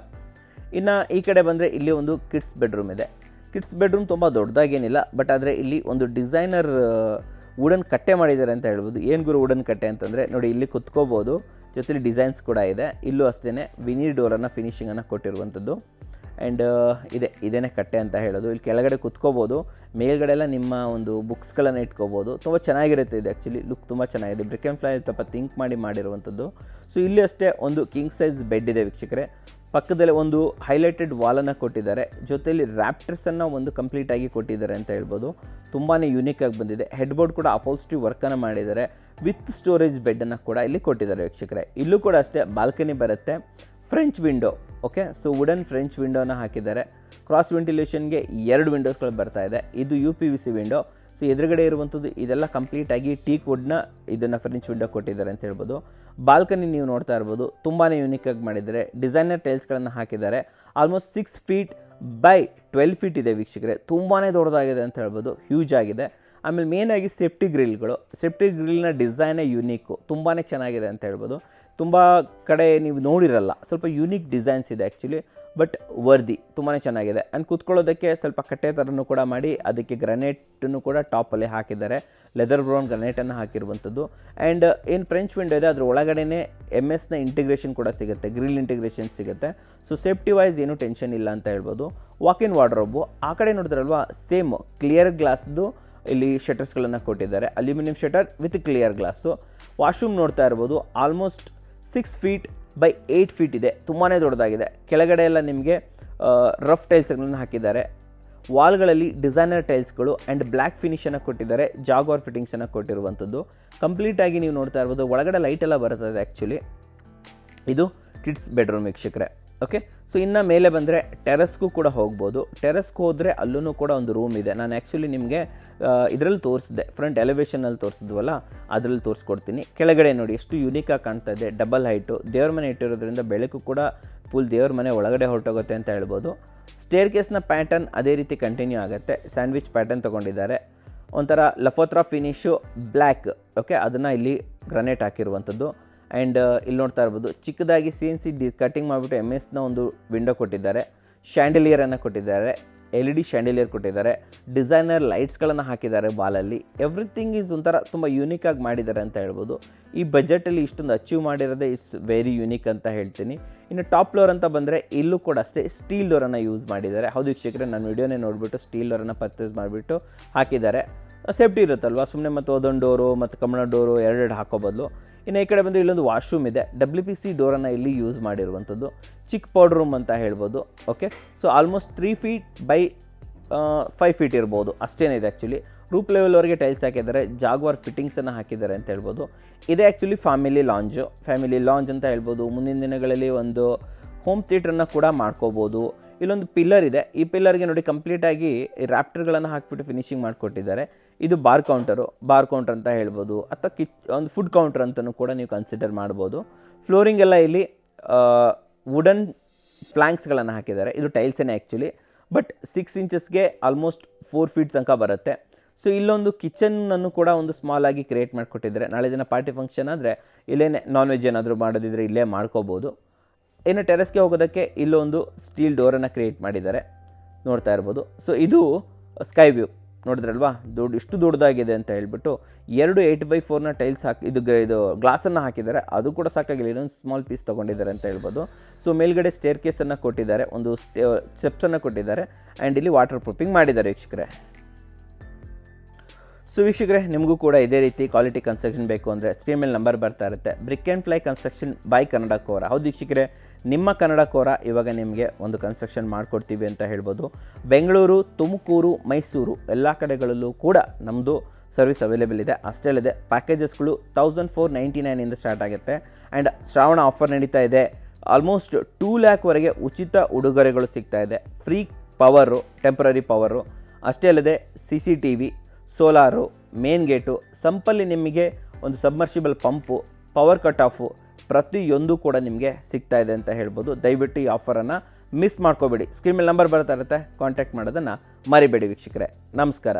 ಇನ್ನು ಈ ಕಡೆ ಬಂದರೆ ಇಲ್ಲಿ ಒಂದು ಕಿಡ್ಸ್ ಬೆಡ್ರೂಮ್ ಇದೆ. ಕಿಡ್ಸ್ ಬೆಡ್ರೂಮ್ ತುಂಬ ದೊಡ್ಡದಾಗೇನಿಲ್ಲ, ಬಟ್ ಆದರೆ ಇಲ್ಲಿ ಒಂದು ಡಿಸೈನರ್ ವುಡನ್ ಕಟ್ಟೆ ಮಾಡಿದ್ದಾರೆ ಅಂತ ಹೇಳ್ಬೋದು. ಏನು ಗುರು ವುಡನ್ ಕಟ್ಟೆ ಅಂತಂದರೆ ನೋಡಿ, ಇಲ್ಲಿ ಕುತ್ಕೋಬೋದು, ಜೊತೆಲಿ ಡಿಸೈನ್ಸ್ ಕೂಡ ಇದೆ. ಇಲ್ಲೂ ಅಷ್ಟೇ ವಿನೀರ್ ಡೋರನ್ನು ಫಿನಿಶಿಂಗನ್ನು ಕೊಟ್ಟಿರುವಂಥದ್ದು. ಆ್ಯಂಡ್ ಇದೇನೇ ಕಟ್ಟೆ ಅಂತ ಹೇಳೋದು. ಇಲ್ಲಿ ಕೆಳಗಡೆ ಕುತ್ಕೋಬೋದು, ಮೇಲ್ಗಡೆ ಎಲ್ಲ ನಿಮ್ಮ ಒಂದು ಬುಕ್ಸ್ಗಳನ್ನು ಇಟ್ಕೋಬೋದು. ತುಂಬ ಚೆನ್ನಾಗಿರುತ್ತೆ ಇದು. ಆ್ಯಕ್ಚುಲಿ ಲುಕ್ ತುಂಬ ಚೆನ್ನಾಗಿದೆ. ಬ್ರಿಕ್ ಆ್ಯಂಡ್ ಫ್ಲೈ ಸ್ವಲ್ಪ ಥಿಂಕ್ ಮಾಡಿರುವಂಥದ್ದು. ಸೊ ಇಲ್ಲಿ ಅಷ್ಟೇ ಒಂದು ಕಿಂಗ್ ಸೈಜ್ ಬೆಡ್ ಇದೆ ವೀಕ್ಷಕರೇ. ಪಕ್ಕದಲ್ಲಿ ಒಂದು ಹೈಲೈಟೆಡ್ ವಾಲನ್ನು ಕೊಟ್ಟಿದ್ದಾರೆ, ಜೊತೆಯಲ್ಲಿ ರ್ಯಾಪ್ಟರ್ಸನ್ನು ಒಂದು ಕಂಪ್ಲೀಟಾಗಿ ಕೊಟ್ಟಿದ್ದಾರೆ ಅಂತ ಹೇಳ್ಬೋದು. ತುಂಬಾ ಯೂನಿಕಾಗಿ ಬಂದಿದೆ. ಹೆಡ್ ಬೋರ್ಡ್ ಕೂಡ ಅಪೋಲ್ಸ್ಟಿವ್ ವರ್ಕನ್ನು ಮಾಡಿದ್ದಾರೆ, ವಿತ್ ಸ್ಟೋರೇಜ್ ಬೆಡ್ಡನ್ನು ಕೂಡ ಇಲ್ಲಿ ಕೊಟ್ಟಿದ್ದಾರೆ ವೀಕ್ಷಕರೇ. ಇಲ್ಲೂ ಕೂಡ ಅಷ್ಟೇ ಬಾಲ್ಕನಿ ಬರುತ್ತೆ, French window. Okay, so wooden French ವಿಂಡೋನ ಹಾಕಿದ್ದಾರೆ. ಕ್ರಾಸ್ ವೆಂಟಿಲೇಷನ್ಗೆ 2 ವಿಂಡೋಸ್ಗಳು ಬರ್ತಾ ಇದೆ. ಇದು UPVC ವಿಂಡೋ. ಸೊ ಎದುರುಗಡೆ ಇರುವಂಥದ್ದು ಇದೆಲ್ಲ ಕಂಪ್ಲೀಟಾಗಿ ಟೀಕ್ ವುಡ್ನ ಇದನ್ನು ಫ್ರೆಂಚ್ ವಿಂಡೋ ಕೊಟ್ಟಿದ್ದಾರೆ ಅಂತ ಹೇಳ್ಬೋದು. ಬಾಲ್ಕನಿ ನೀವು ನೋಡ್ತಾ ಇರ್ಬೋದು, ತುಂಬಾ ಯೂನಿಕಾಗಿ ಮಾಡಿದ್ದಾರೆ. ಡಿಸೈನರ್ ಟೈಲ್ಸ್ಗಳನ್ನು ಹಾಕಿದ್ದಾರೆ. ಆಲ್ಮೋಸ್ಟ್ 6 feet by 12 feet ಇದೆ ವೀಕ್ಷಕರೇ. ತುಂಬಾ ದೊಡ್ಡದಾಗಿದೆ ಅಂತ ಹೇಳ್ಬೋದು, ಹ್ಯೂಜ್ ಆಗಿದೆ. ಆಮೇಲೆ ಮೇನಾಗಿ ಸೇಫ್ಟಿ ಗ್ರಿಲ್ನ ಡಿಸೈನೇ ಯೂನಿಕ್ಕು, ತುಂಬಾ ಚೆನ್ನಾಗಿದೆ ಅಂತ ಹೇಳ್ಬೋದು. ತುಂಬ ಕಡೆ ನೀವು ನೋಡಿರಲ್ಲ, ಸ್ವಲ್ಪ ಯೂನಿಕ್ ಡಿಸೈನ್ಸ್ ಇದೆ ಆ್ಯಕ್ಚುಲಿ, ಬಟ್ ವರ್ದಿ ತುಂಬಾ ಚೆನ್ನಾಗಿದೆ. ಆ್ಯಂಡ್ ಕೂತ್ಕೊಳ್ಳೋದಕ್ಕೆ ಸ್ವಲ್ಪ ಕಟ್ಟೆ ಥರನೂ ಕೂಡ ಮಾಡಿ ಅದಕ್ಕೆ ಗ್ರನೇಟನ್ನು ಕೂಡ ಟಾಪಲ್ಲಿ ಹಾಕಿದ್ದಾರೆ. ಲೆದರ್ ಬ್ರೌನ್ ಗ್ರನೇಟನ್ನು ಹಾಕಿರುವಂಥದ್ದು. ಆ್ಯಂಡ್ ಏನು ಫ್ರೆಂಚ್ ವಿಂಡೋ ಇದೆ ಅದ್ರ ಒಳಗಡೆನೇ MS ಇಂಟಿಗ್ರೇಷನ್ ಕೂಡ ಸಿಗುತ್ತೆ, ಗ್ರಿಲ್ ಇಂಟಿಗ್ರೇಷನ್ ಸಿಗುತ್ತೆ. ಸೊ ಸೇಫ್ಟಿ ವೈಸ್ ಏನೂ ಟೆನ್ಷನ್ ಇಲ್ಲ ಅಂತ ಹೇಳ್ಬೋದು. ವಾಕಿನ್ ವಾರ್ಡ್ರೋಬು ಆ ಕಡೆ ನೋಡಿದ್ರಲ್ವಾ, ಸೇಮ್ ಕ್ಲಿಯರ್ ಗ್ಲಾಸ್ದು ಇಲ್ಲಿ ಶಟರ್ಸ್ಗಳನ್ನು ಕೊಟ್ಟಿದ್ದಾರೆ, aluminium shutter with clear glass. Washroom ನೋಡ್ತಾ ಇರ್ಬೋದು, ಆಲ್ಮೋಸ್ಟ್ 6 feet by 8 feet ಇದೆ, ತುಂಬಾ ದೊಡ್ಡದಾಗಿದೆ. ಕೆಳಗಡೆ ಎಲ್ಲ ನಿಮಗೆ ರಫ್ ಟೈಲ್ಸ್ಗಳನ್ನು ಹಾಕಿದ್ದಾರೆ. ವಾಲ್ಗಳಲ್ಲಿ ಡಿಸೈನರ್ ಟೈಲ್ಸ್ಗಳು ಆ್ಯಂಡ್ ಬ್ಲ್ಯಾಕ್ ಫಿನಿಷನ್ನು ಕೊಟ್ಟಿದ್ದಾರೆ, ಜಾಗ್ವಾರ್ ಫಿಟ್ಟಿಂಗ್ಸನ್ನು ಕೊಟ್ಟಿರುವಂಥದ್ದು. ಕಂಪ್ಲೀಟಾಗಿ ನೀವು ನೋಡ್ತಾ ಇರ್ಬೋದು, ಒಳಗಡೆ ಲೈಟೆಲ್ಲ ಬರ್ತದೆ ಆ್ಯಕ್ಚುಲಿ. ಇದು ಕಿಡ್ಸ್ ಬೆಡ್ರೂಮ್ ವೀಕ್ಷಕರೇ. ಓಕೆ, ಸೊ ಇನ್ನು ಮೇಲೆ ಬಂದರೆ ಟೆರೆಸ್ಗೂ ಕೂಡ ಹೋಗ್ಬೋದು. ಟೆರೆಸ್ಗೆ ಹೋದರೆ ಅಲ್ಲೂ ಕೂಡ ಒಂದು ರೂಮ್ ಇದೆ. ನಾನು ಆ್ಯಕ್ಚುಲಿ ನಿಮಗೆ ಇದರಲ್ಲಿ ತೋರಿಸಿದೆ, ಫ್ರಂಟ್ ಎಲಿವೇಷನಲ್ಲಿ ತೋರಿಸಿದ್ವಲ್ಲ ಅದರಲ್ಲಿ ತೋರಿಸ್ಕೊಡ್ತೀನಿ. ಕೆಳಗಡೆ ನೋಡಿ ಎಷ್ಟು ಯೂನಿಕಾಗಿ ಕಾಣ್ತಾ ಇದೆ, ಡಬಲ್ ಹೈಟು, ದೇವ್ರ ಮನೆ ಇಟ್ಟಿರೋದ್ರಿಂದ ಬೆಳಕು ಕೂಡ ಫುಲ್ ದೇವ್ರ ಮನೆ ಒಳಗಡೆ ಹೊರಟೋಗುತ್ತೆ ಅಂತ ಹೇಳ್ಬೋದು. ಸ್ಟೇರ್ ಕೇಸ್ನ ಪ್ಯಾಟರ್ನ್ ಅದೇ ರೀತಿ ಕಂಟಿನ್ಯೂ ಆಗುತ್ತೆ, ಸ್ಯಾಂಡ್ವಿಚ್ ಪ್ಯಾಟರ್ನ್ ತೊಗೊಂಡಿದ್ದಾರೆ. ಒಂಥರ ಲಫೋತ್ರಾ ಫಿನಿಶು ಬ್ಲ್ಯಾಕ್. ಓಕೆ, ಅದನ್ನು ಇಲ್ಲಿ ಗ್ರನೇಟ್ ಹಾಕಿರುವಂಥದ್ದು. ಆ್ಯಂಡ್ ಇಲ್ಲಿ ನೋಡ್ತಾ ಇರ್ಬೋದು, ಚಿಕ್ಕದಾಗಿ CNC ಕಟಿಂಗ್ ಮಾಡಿಬಿಟ್ಟು MS ಒಂದು ವಿಂಡೋ ಕೊಟ್ಟಿದ್ದಾರೆ. ಶ್ಯಾಂಡಿಲಿಯರನ್ನು ಕೊಟ್ಟಿದ್ದಾರೆ, LED ಶ್ಯಾಂಡಿಲಿಯರ್ ಕೊಟ್ಟಿದ್ದಾರೆ. ಡಿಸೈನರ್ ಲೈಟ್ಸ್ಗಳನ್ನು ಹಾಕಿದ್ದಾರೆ ವಾಲಲ್ಲಿ. ಎವ್ರಿಥಿಂಗ್ ಈಸ್ ಒಂಥರ ತುಂಬ ಯೂನಿಕಾಗಿ ಮಾಡಿದ್ದಾರೆ ಅಂತ ಹೇಳ್ಬೋದು. ಈ ಬಜೆಟಲ್ಲಿ ಇಷ್ಟೊಂದು ಅಚೀವ್ ಮಾಡಿರೋದೇ ಇಟ್ಸ್ ವೆರಿ ಯೂನಿಕ್ ಅಂತ ಹೇಳ್ತೀನಿ. ಇನ್ನು ಟಾಪ್ ಫ್ಲೋರ್ ಅಂತ ಬಂದರೆ ಇಲ್ಲೂ ಕೂಡ ಅಷ್ಟೇ ಸ್ಟೀಲ್ ಡೋರನ್ನು ಯೂಸ್ ಮಾಡಿದ್ದಾರೆ. ಹೌದು ವೀಕ್ಷಕರೇ, ನಾನು ವಿಡಿಯೋನೇ ನೋಡಿಬಿಟ್ಟು ಸ್ಟೀಲ್ ಡೋರನ್ನು ಪರ್ಚೇಸ್ ಮಾಡಿಬಿಟ್ಟು ಹಾಕಿದ್ದಾರೆ. ಸೇಫ್ಟಿ ಇರುತ್ತಲ್ವ, ಸುಮ್ಮನೆ ಮತ್ತು ಒಂದೊಂದು ಡೋರು ಮತ್ತು ಕಮ್ಮಣ ಡೋರು ಎರಡು ಹಾಕೋ ಬದಲು. ಇನ್ನು ಈ ಕಡೆ ಬಂದು ಇಲ್ಲೊಂದು ವಾಶ್ರೂಮ್ ಇದೆ, WPC ಡೋರನ್ನು ಇಲ್ಲಿ ಯೂಸ್ ಮಾಡಿರುವಂಥದ್ದು. ಚಿಕ್ಕ ಪೌಡರ್ ರೂಮ್ ಅಂತ ಹೇಳ್ಬೋದು. Okay, so almost 3 feet by 5 feet ಇರ್ಬೋದು, ಅಷ್ಟೇನಿದೆ ಆ್ಯಕ್ಚುಲಿ. ರೂಪ್ ಲೆವೆಲ್ವರೆಗೆ ಟೈಲ್ಸ್ ಹಾಕಿದ್ದಾರೆ, ಜಾಗ್ವಾರ್ ಫಿಟ್ಟಿಂಗ್ಸನ್ನು ಹಾಕಿದ್ದಾರೆ ಅಂತ ಹೇಳ್ಬೋದು. ಇದೇ ಆ್ಯಕ್ಚುಲಿ ಫ್ಯಾಮಿಲಿ ಲಾಂಜ್ ಅಂತ ಹೇಳ್ಬೋದು. ಮುಂದಿನ ದಿನಗಳಲ್ಲಿ ಒಂದು ಹೋಮ್ ಥಿಯೇಟ್ರನ್ನು ಕೂಡ ಮಾಡ್ಕೋಬೋದು. ಇಲ್ಲೊಂದು ಪಿಲ್ಲರ್ ಇದೆ, ಈ ಪಿಲ್ಲರ್ಗೆ ನೋಡಿ ಕಂಪ್ಲೀಟಾಗಿ ರ್ಯಾಪ್ಟರ್ಗಳನ್ನು ಹಾಕಿಬಿಟ್ಟು ಫಿನಿಶಿಂಗ್ ಮಾಡಿಕೊಟ್ಟಿದ್ದಾರೆ. ಇದು ಬಾರ್ ಕೌಂಟರ್ ಅಂತ ಹೇಳ್ಬೋದು, ಅಥವಾ ಒಂದು ಫುಡ್ ಕೌಂಟರ್ ಅಂತಲೂ ಕೂಡ ನೀವು ಕನ್ಸಿಡರ್ ಮಾಡ್ಬೋದು. ಫ್ಲೋರಿಂಗ್ ಎಲ್ಲ ಇಲ್ಲಿ ವುಡನ್ ಪ್ಲ್ಯಾಂಕ್ಸ್ಗಳನ್ನು ಹಾಕಿದ್ದಾರೆ. ಇದು ಟೈಲ್ಸೇನೆ ಆ್ಯಕ್ಚುಲಿ, ಬಟ್ 6 ಇಂಚಸ್ಗೆ ಆಲ್ಮೋಸ್ಟ್ 4 ಫೀಟ್ ತನಕ ಬರುತ್ತೆ. ಸೊ ಇಲ್ಲೊಂದು ಕಿಚನನ್ನು ಕೂಡ ಒಂದು ಸ್ಮಾಲ್ ಆಗಿ ಕ್ರಿಯೇಟ್ ಮಾಡಿಕೊಟ್ಟಿದ್ದಾರೆ. ನಾಳೆ ದಿನ ಪಾರ್ಟಿ ಫಂಕ್ಷನ್ ಆದರೆ ಇಲ್ಲೇ ನಾನ್ ವೆಜ್ ಏನಾದರೂ ಮಾಡೋದಿದ್ರೆ ಇಲ್ಲೇ ಮಾಡ್ಕೋಬೋದು. ಇನ್ನು ಟೆರೆಸ್ಗೆ ಹೋಗೋದಕ್ಕೆ ಇಲ್ಲೊಂದು ಸ್ಟೀಲ್ ಡೋರನ್ನು ಕ್ರಿಯೇಟ್ ಮಾಡಿದ್ದಾರೆ, ನೋಡ್ತಾ ಇರ್ಬೋದು. ಸೊ ಇದು ಸ್ಕೈ ವ್ಯೂ ನೋಡಿದ್ರಲ್ವಾ, ಇಷ್ಟು ದೊಡ್ಡದಾಗಿದೆ ಅಂತ ಹೇಳ್ಬಿಟ್ಟು 2 8x4ನ ಟೈಲ್ಸ್ ಹಾಕಿ ಇದು ಗ್ಲಾಸನ್ನು ಹಾಕಿದ್ದಾರೆ. ಅದು ಕೂಡ ಸಾಕಾಗಿಲ್ಲ, ಇನ್ನೊಂದು ಸ್ಮಾಲ್ ಪೀಸ್ ತೊಗೊಂಡಿದ್ದಾರೆ ಅಂತ ಹೇಳ್ಬೋದು. ಸೊ ಮೇಲ್ಗಡೆ ಸ್ಟೇರ್ ಕೇಸನ್ನು ಕೊಟ್ಟಿದ್ದಾರೆ, ಒಂದು ಸ್ಟೆಪ್ಸನ್ನು ಕೊಟ್ಟಿದ್ದಾರೆ, ಆ್ಯಂಡ್ ಇಲ್ಲಿ ವಾಟರ್ ಪ್ರೂಫಿಂಗ್ ಮಾಡಿದ್ದಾರೆ ವೀಕ್ಷಕರೇ. ಸೊ ವೀಕ್ಷಕರೇ, ನಿಮಗೂ ಕೂಡ ಇದೇ ರೀತಿ ಕ್ವಾಲಿಟಿ ಕನ್ಸ್ಟ್ರಕ್ಷನ್ ಬೇಕು ಅಂದರೆ ಸ್ಕ್ರೀನ್ ಮೇಲೆ ನಂಬರ್ ಬರ್ತಾ ಇರುತ್ತೆ. Brick and fly construction by Kannada Kora. ಹೌದು ವೀಕ್ಷಕರೇ, ನಿಮ್ಮ ಕನ್ನಡ ಕೋರ ಇವಾಗ ನಿಮಗೆ ಒಂದು ಕನ್ಸ್ಟ್ರಕ್ಷನ್ ಮಾಡಿಕೊಡ್ತೀವಿ ಅಂತ ಹೇಳ್ಬೋದು. ಬೆಂಗಳೂರು, ತುಮಕೂರು, ಮೈಸೂರು ಎಲ್ಲ ಕಡೆಗಳಲ್ಲೂ ಕೂಡ ನಮ್ಮದು ಸರ್ವಿಸ್ ಅವೈಲೇಬಲ್ ಇದೆ. ಅಷ್ಟೇ ಅಲ್ಲದೆ ಪ್ಯಾಕೇಜಸ್ಗಳು 1499 ಸ್ಟಾರ್ಟ್ ಆಗುತ್ತೆ. ಆ್ಯಂಡ್ ಶ್ರಾವಣ ಆಫರ್ ನಡೀತಾ ಇದೆ. ಆಲ್ಮೋಸ್ಟ್ 2 ಲ್ಯಾಕ್ವರೆಗೆ ಉಚಿತ ಉಡುಗೊರೆಗಳು ಸಿಗ್ತಾ ಇದೆ. Free power, temporary power. ಅಷ್ಟೇ ಅಲ್ಲದೆ CCTV, ಸೋಲಾರು, ಮೇನ್ ಗೇಟು, ಸಂಪಲ್ಲಿ ನಿಮಗೆ ಒಂದು ಸಬ್ಮರ್ಷಿಬಲ್ ಪಂಪು, ಪವರ್ ಕಟ್ ಆಫು ಪ್ರತಿಯೊಂದು ಕೂಡ ನಿಮಗೆ ಸಿಗ್ತಾ ಇದೆ ಅಂತ ಹೇಳ್ಬೋದು. ದಯವಿಟ್ಟು ಈ ಆಫರನ್ನು ಮಿಸ್ ಮಾಡ್ಕೋಬೇಡಿ. ಸ್ಕ್ರೀನ್ ಮೇಲೆ ನಂಬರ್ ಬರ್ತಾ ಇರುತ್ತೆ, ಕಾಂಟ್ಯಾಕ್ಟ್ ಮಾಡೋದನ್ನು ಮರಿಬೇಡಿ ವೀಕ್ಷಕರೇ. ನಮಸ್ಕಾರ.